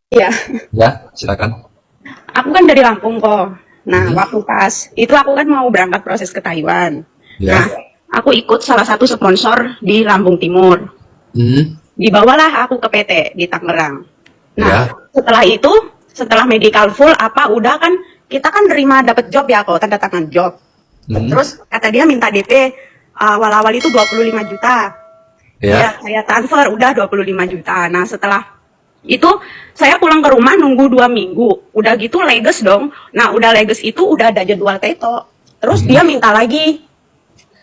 Iya, Ya, silakan. aku kan dari Lampung kok. Nah, waktu pas itu aku kan mau berangkat proses ke Taiwan. Nah, Ya. aku ikut salah satu sponsor di Lampung Timur. Hmm. Dibawalah aku ke PT di Tangerang. Nah, Ya. setelah itu, setelah medical full apa udah kan kita kan nerima dapat job ya kok, tanda tangan job. Hmm. Terus kata dia minta DP awal-awal itu 25 juta. Ya, Ya. saya transfer udah 25 juta. Nah, setelah itu saya pulang ke rumah nunggu 2 minggu. Udah gitu leges dong. Nah, udah leges itu udah ada jadwal teto. Terus Hmm. dia minta lagi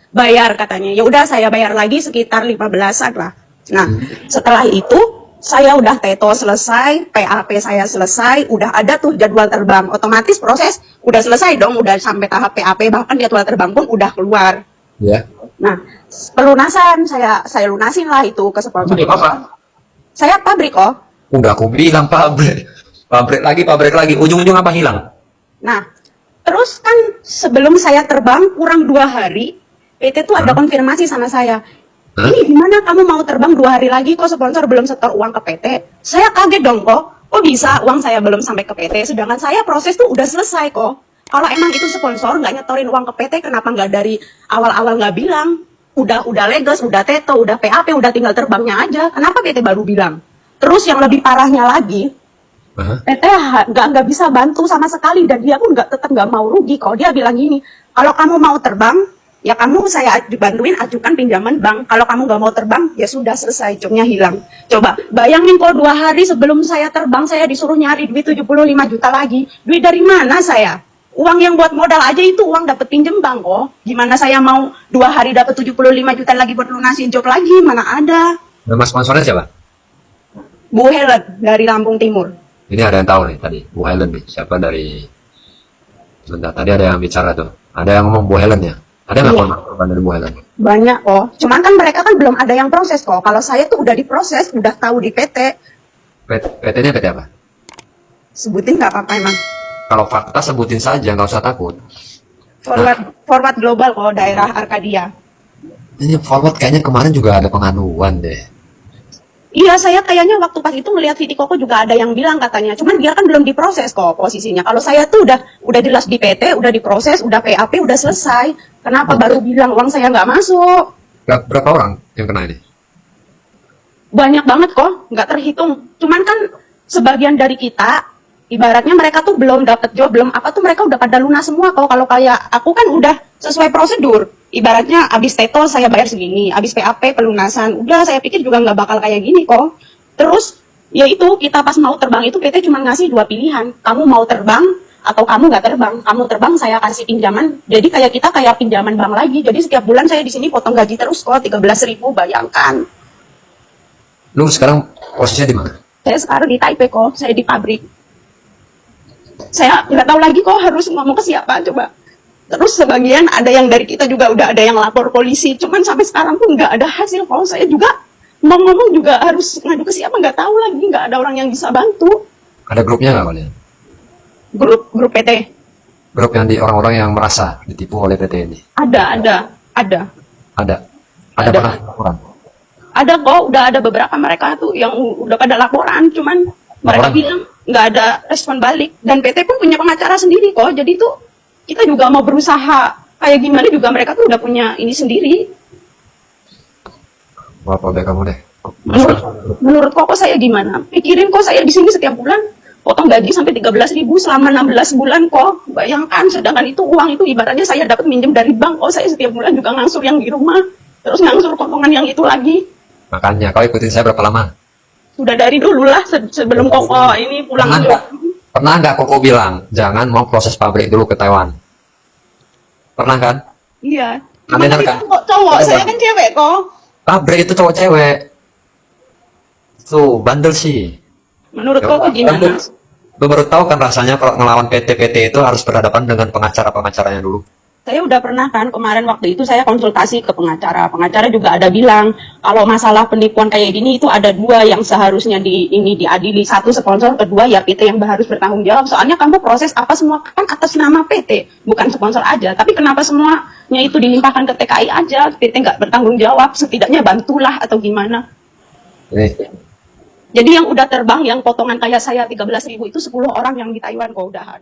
bayar katanya. Ya udah saya bayar lagi sekitar 15-an lah. Nah, setelah itu saya udah teto selesai, PAP saya selesai, udah ada tuh jadwal terbang. Otomatis proses udah selesai dong, udah sampai tahap PAP, bahkan jadwal terbang pun udah keluar. Ya. Nah, pelunasan saya lunasin lah itu ke sponsor Pabrik itu. apa? Saya pabrik kok. Udah aku bilang pabrik. Pabrik lagi, pabrik lagi. Ujung-ujung apa hilang? Nah, terus kan sebelum saya terbang kurang 2 hari, PT tuh ada Hah? konfirmasi sama saya. Hah? Ini gimana kamu mau terbang 2 hari lagi kok sponsor belum setor uang ke PT? Saya kaget dong kok. Kok bisa uang saya belum sampai ke PT? Sedangkan saya proses tuh udah selesai kok. Kalau emang itu sponsor nggak nyetorin uang ke PT, kenapa nggak dari awal-awal nggak bilang? Udah leges, udah teto, udah PAP, udah tinggal terbangnya aja. Kenapa PT baru bilang? Terus yang lebih parahnya lagi, Hah? PT nggak bisa bantu sama sekali dan dia pun tetap nggak mau rugi kok. Dia bilang gini, kalau kamu mau terbang ya kamu saya dibantuin ajukan pinjaman bank. Kalau kamu nggak mau terbang ya sudah selesai, jobnya hilang. Coba bayangin kok 2 hari sebelum saya terbang saya disuruh nyari duit 75 juta lagi. Duit dari mana saya? Uang yang buat modal aja itu uang dapat pinjem bank kok. Gimana saya mau 2 hari dapat 75 juta lagi buat lunasin job lagi? Mana ada? Nama sponsornya siapa? Bu Helen dari Lampung Timur. Ini ada yang tahu nih tadi. Bu Helen nih. Siapa dari... Sebentar, tadi ada yang bicara tuh. Ada yang ngomong Bu Helen ya? Ada nggak Iya. korban dari Bu Helen? Banyak kok. Cuman kan mereka kan belum ada yang proses kok. Kalau saya tuh udah diproses, udah tahu di PT. PT-nya PT apa? Sebutin nggak apa-apa emang. Kalau fakta sebutin saja, nggak usah takut. Forward global kok daerah Arkadia. Ini forward kayaknya kemarin juga ada pengaduan deh. Iya, saya kayaknya waktu pas itu ngelihat Viti Koko juga ada yang bilang katanya. Cuman dia kan belum diproses kok posisinya. Kalau saya tuh udah jelas di PT, udah diproses, udah PAP, udah selesai. Kenapa baru bilang uang saya nggak masuk? Berapa orang yang kena ini? Banyak banget kok, nggak terhitung. Cuman kan sebagian dari kita, ibaratnya mereka tuh belum dapat job, belum apa tuh mereka udah pada lunas semua kok. Kalau kayak aku kan udah sesuai prosedur. Ibaratnya abis teto saya bayar segini, abis PAP pelunasan. Udah saya pikir juga nggak bakal kayak gini kok. Terus ya itu kita pas mau terbang itu PT cuma ngasih 2 pilihan. Kamu mau terbang atau kamu nggak terbang. Kamu terbang saya kasih pinjaman. Jadi kayak kita kayak pinjaman bank lagi. Jadi setiap bulan saya di sini potong gaji terus kok 13.000 bayangkan. Lu sekarang posisinya di mana? Saya sekarang di Taipei kok, saya di pabrik. Saya nggak tahu lagi kok harus ngomong ke siapa coba. Terus sebagian ada yang dari kita juga udah ada yang lapor polisi, cuman sampai sekarang pun nggak ada hasil. Kalau saya juga mau ngomong juga harus ngadu ke siapa nggak tahu lagi, nggak ada orang yang bisa bantu. Ada grupnya nggak kalian? Grup PT Grup yang di orang-orang yang merasa ditipu oleh PT ini? ada. Ada. Ada Ada. pernah laporan? Ada kok, udah ada beberapa mereka tuh yang udah pada laporan, cuman mereka Laporan? bilang nggak ada respon balik. Dan PT pun punya pengacara sendiri kok, jadi tuh kita juga mau berusaha kayak gimana juga mereka tuh udah punya ini sendiri. Wah, udah kamu deh. Menurut kok saya gimana? Pikirin kok saya di sini setiap bulan potong gaji sampai 13.000 selama 16 bulan kok. Bayangkan, sedangkan itu uang itu ibaratnya saya dapat minjem dari bank. Oh, saya setiap bulan juga ngangsur yang di rumah. Terus ngangsur potongan yang itu lagi. Makanya, kau ikutin saya berapa lama? Sudah dari dulu lah sebelum Koko ini pulang Pernah itu. nggak? Pernah nggak Koko bilang, jangan mau proses pabrik dulu ke Taiwan? Pernah kan? Iya. Nah, Cuman benar itu kan? kok cowok, Benar. saya kan cewek kok. Pabrik itu cowok cewek. Tuh, bandel sih. Menurut Ya, Koko gimana? lu baru tahu kan rasanya kalau ngelawan PT-PT itu harus berhadapan dengan pengacara-pengacaranya dulu. Saya udah pernah kan kemarin waktu itu saya konsultasi ke pengacara. Pengacara juga ada bilang kalau masalah penipuan kayak gini itu ada dua yang seharusnya ini diadili. Satu sponsor, kedua ya PT yang harus bertanggung jawab. Soalnya kamu proses apa semua kan atas nama PT, bukan sponsor aja. Tapi kenapa semuanya itu dilimpahkan ke TKI aja? PT nggak bertanggung jawab, setidaknya bantulah atau gimana? Nih, Jadi yang udah terbang, yang potongan kayak saya 13.000 itu 10 orang yang di Taiwan kok udahan.